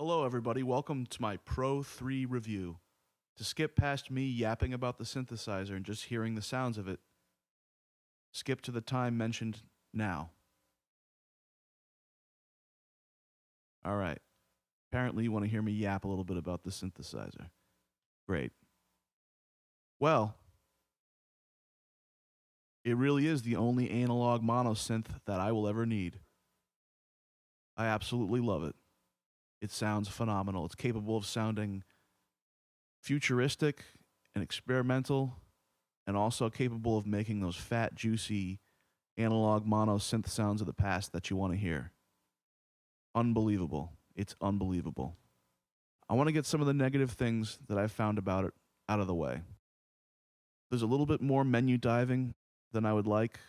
Hello, everybody. Welcome to my Pro 3 review. To skip past me yapping about the synthesizer and just hearing the sounds of it, skip to the time mentioned now. All right. Apparently, you want to hear me yap a little bit about the synthesizer. Great. Well, it really is the only analog mono synth that I will ever need. I absolutely love it. It sounds phenomenal. It's capable of sounding futuristic and experimental, and also capable of making those fat, juicy analog mono synth sounds of the past that you want to hear. Unbelievable. It's unbelievable. I want to get some of the negative things that I've found about it out of the way. There's a little bit more menu diving than I would like.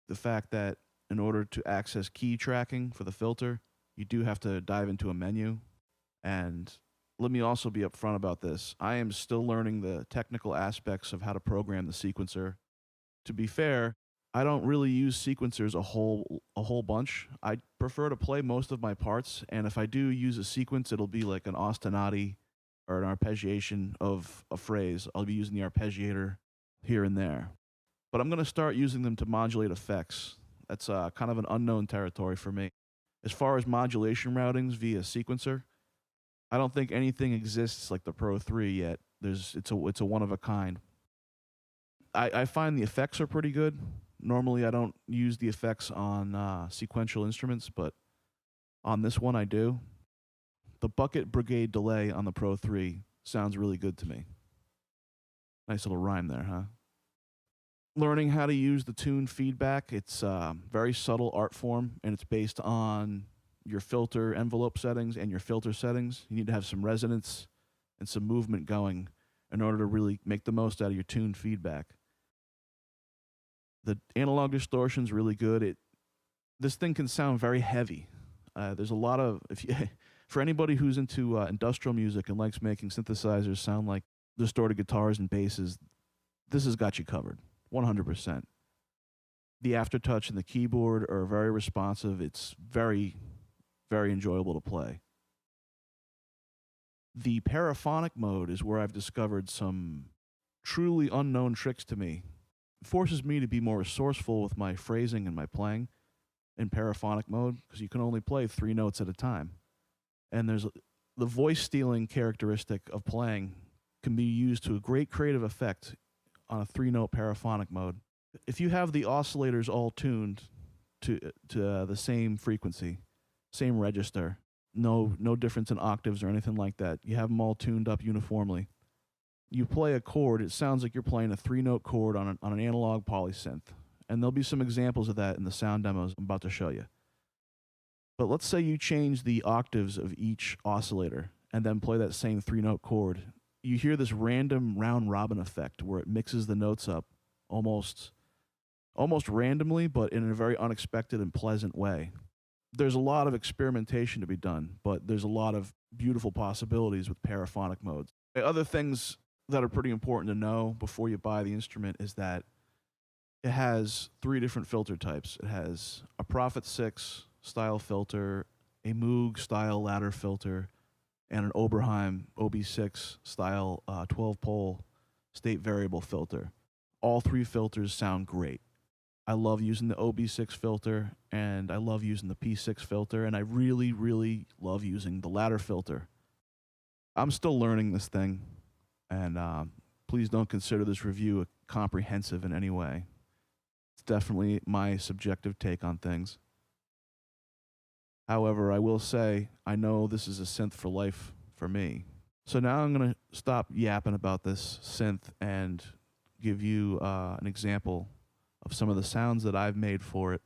The fact that in order to access key tracking for the filter, you do have to dive into a menu. And let me also be upfront about this. I am still learning the technical aspects of how to program the sequencer. To be fair, I don't really use sequencers a whole bunch. I prefer to play most of my parts, and if I do use a sequence, it'll be like an ostinati or an arpeggiation of a phrase. I'll be using the arpeggiator here and there. But I'm going to start using them to modulate effects. That's kind of an unknown territory for me. As far as modulation routings via sequencer, I don't think anything exists like the Pro 3 yet. It's a one of a kind. I find the effects are pretty good. Normally, I don't use the effects on sequential instruments, but on this one I do. The Bucket Brigade delay on the Pro 3 sounds really good to me. Nice little rhyme there, huh? Learning how to use the tune feedback. It's a very subtle art form, and it's based on your filter envelope settings and your filter settings. You need to have some resonance and some movement going in order to really make the most out of your tune feedback. The analog distortion is really good. This thing can sound very heavy. There's a lot of, for anybody who's into industrial music and likes making synthesizers sound like distorted guitars and basses, this has got you covered. 100%. The aftertouch and the keyboard are very responsive. It's very, very enjoyable to play. The Paraphonic mode is where I've discovered some truly unknown tricks to me. It forces me to be more resourceful with my phrasing and my playing in Paraphonic mode, because you can only play 3 notes at a time. And there's the voice stealing characteristic of playing can be used to a great creative effect on a 3-note paraphonic mode. If you have the oscillators all tuned to the same frequency, same register, no difference in octaves or anything like that, you have them all tuned up uniformly, you play a chord, it sounds like you're playing a 3-note chord on an analog polysynth. And there'll be some examples of that in the sound demos I'm about to show you. But let's say you change the octaves of each oscillator and then play that same 3-note chord. You hear this random round-robin effect where it mixes the notes up almost randomly, but in a very unexpected and pleasant way. There's a lot of experimentation to be done, but there's a lot of beautiful possibilities with paraphonic modes. Other things that are pretty important to know before you buy the instrument is that it has 3 different filter types. It has a Prophet 6 style filter, a Moog style ladder filter, and an Oberheim OB6 style 12-pole state variable filter. All 3 filters sound great. I love using the OB6 filter, and I love using the P6 filter, and I really, really love using the ladder filter. I'm still learning this thing, and please don't consider this review comprehensive in any way. It's definitely my subjective take on things. However, I will say, I know this is a synth for life for me. So now I'm going to stop yapping about this synth and give you an example of some of the sounds that I've made for it.